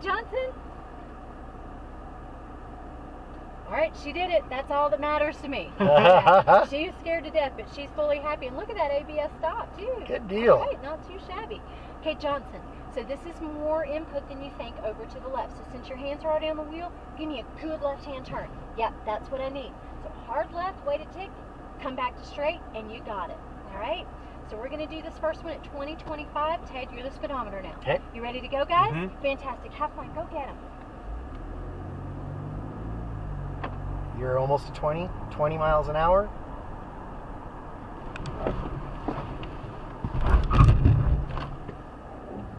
Johnson. All right, she did it. That's all that matters to me. She is scared to death, but she's fully happy. And look at that ABS stop, too. Good deal. All right, not too shabby. Okay, Johnson, so this is more input than you think over to the left. So since your hands are already on the wheel, give me a good left-hand turn. Yep, that's what I need. So hard left, wait a tick, come back to straight, and you got it. All right? So we're going to do this first one at 20, 25. Ted, you're the speedometer now. Okay. You ready to go, guys? Mm-hmm. Fantastic. Have fun. Go get them. You're almost to 20 miles an hour.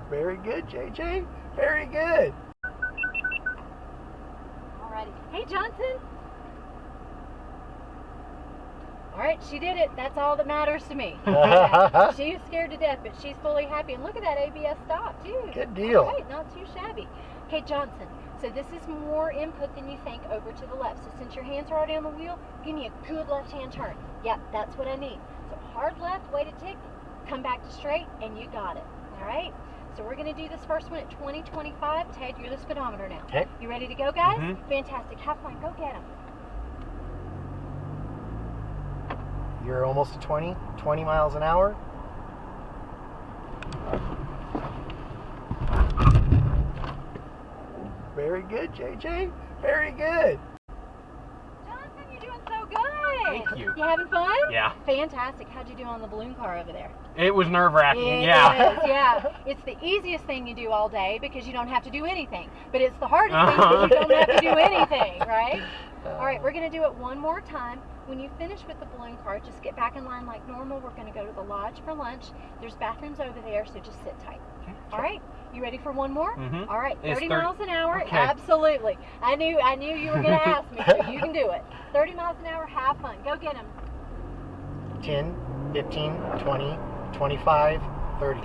Very good, JJ. Very good. Alrighty. Hey, Johnson. All right, she did it. That's all that matters to me. She is scared to death, but she's fully happy. And look at that ABS stop, too. Good deal. All right, not too shabby. Okay, Johnson, so this is more input than you think over to the left. So since your hands are already on the wheel, give me a good left-hand turn. Yep, that's what I need. So hard left, wait a tick, come back to straight, and you got it. All right? So we're going to do this first one at 20, 25. Ted, you're the speedometer now. Okay. You ready to go, guys? Mm-hmm. Fantastic. Have fun. Go get them. You're almost to 20 miles an hour. Very good, JJ. Very good. Johnson, you're doing so good. Thank you. You having fun? Yeah. Fantastic. How'd you do on the balloon car over there? It was nerve-wracking, It yeah. is, yeah. It's the easiest thing you do all day because you don't have to do anything. But it's the hardest thing because you don't have to do anything, right? All right, we're going to do it one more time. When you finish with the balloon car, just get back in line like normal. We're going to go to the lodge for lunch. There's bathrooms over there, so just sit tight. Okay. All right, you ready for one more? Mm-hmm. All right, 30 It's miles an hour, okay. Absolutely. I knew you were going to ask me, so you can do it. 30 miles an hour, have fun. Go get them. 10, 15, 20, 25, 30.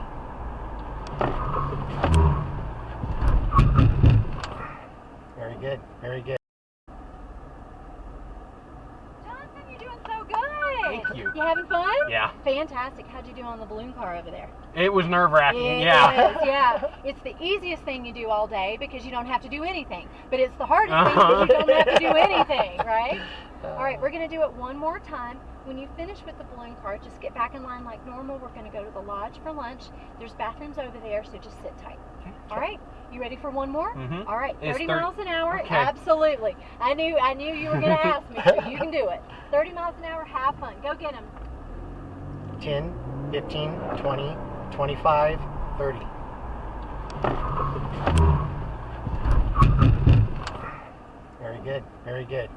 Very good. Very good. Johnson, you're doing so good. Thank you. You having fun? Yeah. Fantastic. How'd you do on the balloon car over there? It was nerve-wracking, It yeah. is, yeah. It's the easiest thing you do all day because you don't have to do anything. But it's the hardest thing because you don't have to do anything, right? All right, we're going to do it one more time. When you finish with the balloon car, just get back in line like normal. We're going to go to the lodge for lunch. There's bathrooms over there, so just sit tight. Okay. All right, you ready for one more? Mm-hmm. All right, It's 30 miles an hour, okay. Absolutely. I knew you were going to ask me, so you can do it. 30 miles an hour, have fun. Go get them. 10, 15, 20, 25, 30. Very good. Very good.